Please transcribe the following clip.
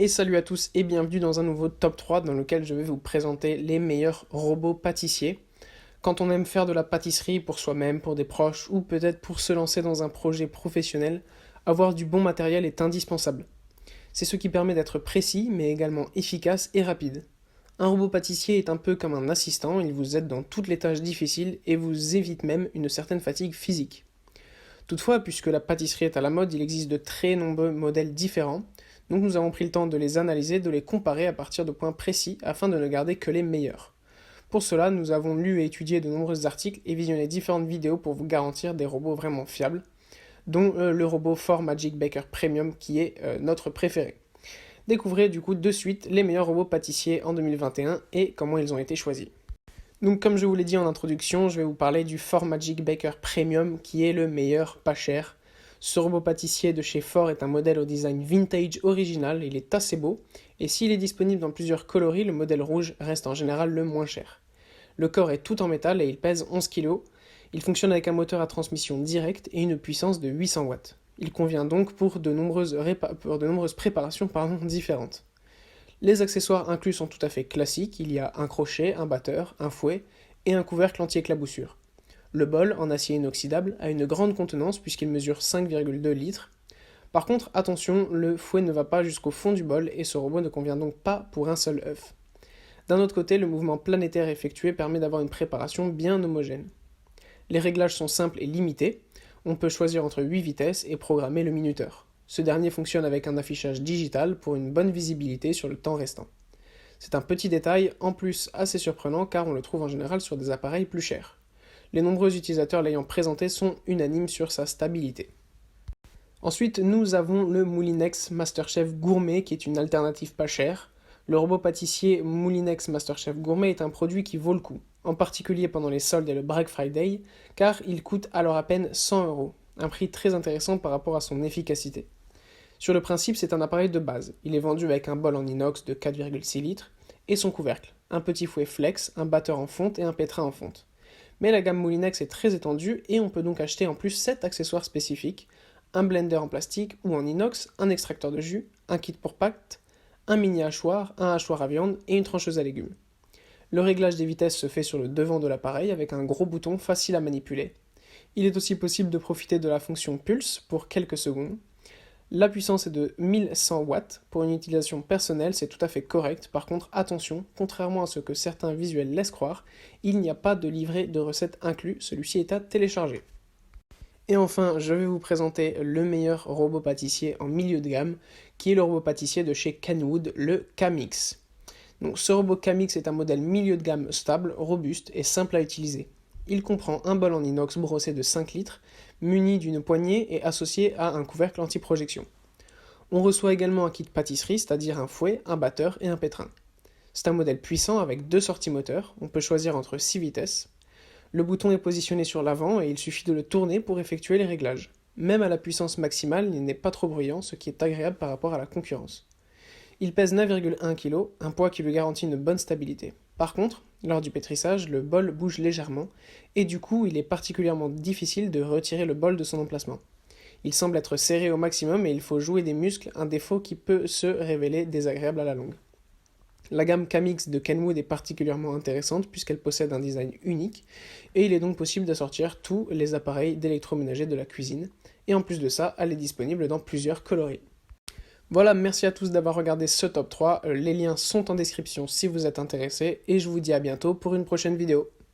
Et salut à tous et bienvenue dans un nouveau top 3 dans lequel je vais vous présenter les meilleurs robots pâtissiers. Quand on aime faire de la pâtisserie pour soi-même, pour des proches ou peut-être pour se lancer dans un projet professionnel, avoir du bon matériel est indispensable. C'est ce qui permet d'être précis mais également efficace et rapide. Un robot pâtissier est un peu comme un assistant, il vous aide dans toutes les tâches difficiles et vous évite même une certaine fatigue physique. Toutefois, puisque la pâtisserie est à la mode, il existe de très nombreux modèles différents, donc nous avons pris le temps de les analyser, de les comparer à partir de points précis afin de ne garder que les meilleurs. Pour cela, nous avons lu et étudié de nombreux articles et visionné différentes vidéos pour vous garantir des robots vraiment fiables, dont le robot 4Magic Baker Premium qui est notre préféré. Découvrez du coup de suite les meilleurs robots pâtissiers en 2021 et comment ils ont été choisis. Donc comme je vous l'ai dit en introduction, je vais vous parler du 4Magic Baker Premium qui est le meilleur pas cher. Ce robot pâtissier de chez Ford est un modèle au design vintage original, il est assez beau, et s'il est disponible dans plusieurs coloris, le modèle rouge reste en général le moins cher. Le corps est tout en métal et il pèse 11 kg. Il fonctionne avec un moteur à transmission directe et une puissance de 800 watts. Il convient donc pour de nombreuses préparations différentes. Les accessoires inclus sont tout à fait classiques, il y a un crochet, un batteur, un fouet et un couvercle anti-éclaboussure. Le bol, en acier inoxydable, a une grande contenance puisqu'il mesure 5,2 litres. Par contre, attention, le fouet ne va pas jusqu'au fond du bol et ce robot ne convient donc pas pour un seul œuf. D'un autre côté, le mouvement planétaire effectué permet d'avoir une préparation bien homogène. Les réglages sont simples et limités, on peut choisir entre 8 vitesses et programmer le minuteur. Ce dernier fonctionne avec un affichage digital pour une bonne visibilité sur le temps restant. C'est un petit détail en plus assez surprenant car on le trouve en général sur des appareils plus chers. Les nombreux utilisateurs l'ayant présenté sont unanimes sur sa stabilité. Ensuite, nous avons le Moulinex MasterChef Gourmet qui est une alternative pas chère. Le robot pâtissier Moulinex MasterChef Gourmet est un produit qui vaut le coup, en particulier pendant les soldes et le Black Friday, car il coûte alors à peine 100 €, un prix très intéressant par rapport à son efficacité. Sur le principe, c'est un appareil de base. Il est vendu avec un bol en inox de 4,6 litres et son couvercle, un petit fouet flex, un batteur en fonte et un pétrin en fonte. Mais la gamme Moulinex est très étendue et on peut donc acheter en plus 7 accessoires spécifiques, un blender en plastique ou en inox, un extracteur de jus, un kit pour pâte, un mini hachoir, un hachoir à viande et une trancheuse à légumes. Le réglage des vitesses se fait sur le devant de l'appareil avec un gros bouton facile à manipuler. Il est aussi possible de profiter de la fonction pulse pour quelques secondes. La puissance est de 1100 watts. Pour une utilisation personnelle, c'est tout à fait correct. Par contre, attention, contrairement à ce que certains visuels laissent croire, il n'y a pas de livret de recettes inclus, celui-ci est à télécharger. Et enfin, je vais vous présenter le meilleur robot pâtissier en milieu de gamme, qui est le robot pâtissier de chez Kenwood, le Camix. Donc, ce robot Camix est un modèle milieu de gamme stable, robuste et simple à utiliser. Il comprend un bol en inox brossé de 5 litres, muni d'une poignée et associé à un couvercle anti-projection. On reçoit également un kit pâtisserie, c'est-à-dire un fouet, un batteur et un pétrin. C'est un modèle puissant avec deux sorties moteurs, on peut choisir entre 6 vitesses. Le bouton est positionné sur l'avant et il suffit de le tourner pour effectuer les réglages. Même à la puissance maximale, il n'est pas trop bruyant, ce qui est agréable par rapport à la concurrence. Il pèse 9,1 kg, un poids qui lui garantit une bonne stabilité. Par contre, lors du pétrissage, le bol bouge légèrement, et du coup, il est particulièrement difficile de retirer le bol de son emplacement. Il semble être serré au maximum et il faut jouer des muscles, un défaut qui peut se révéler désagréable à la longue. La gamme Camix de Kenwood est particulièrement intéressante puisqu'elle possède un design unique, et il est donc possible d'assortir tous les appareils d'électroménager de la cuisine, et en plus de ça, elle est disponible dans plusieurs coloris. Voilà, merci à tous d'avoir regardé ce top 3, les liens sont en description si vous êtes intéressés, et je vous dis à bientôt pour une prochaine vidéo.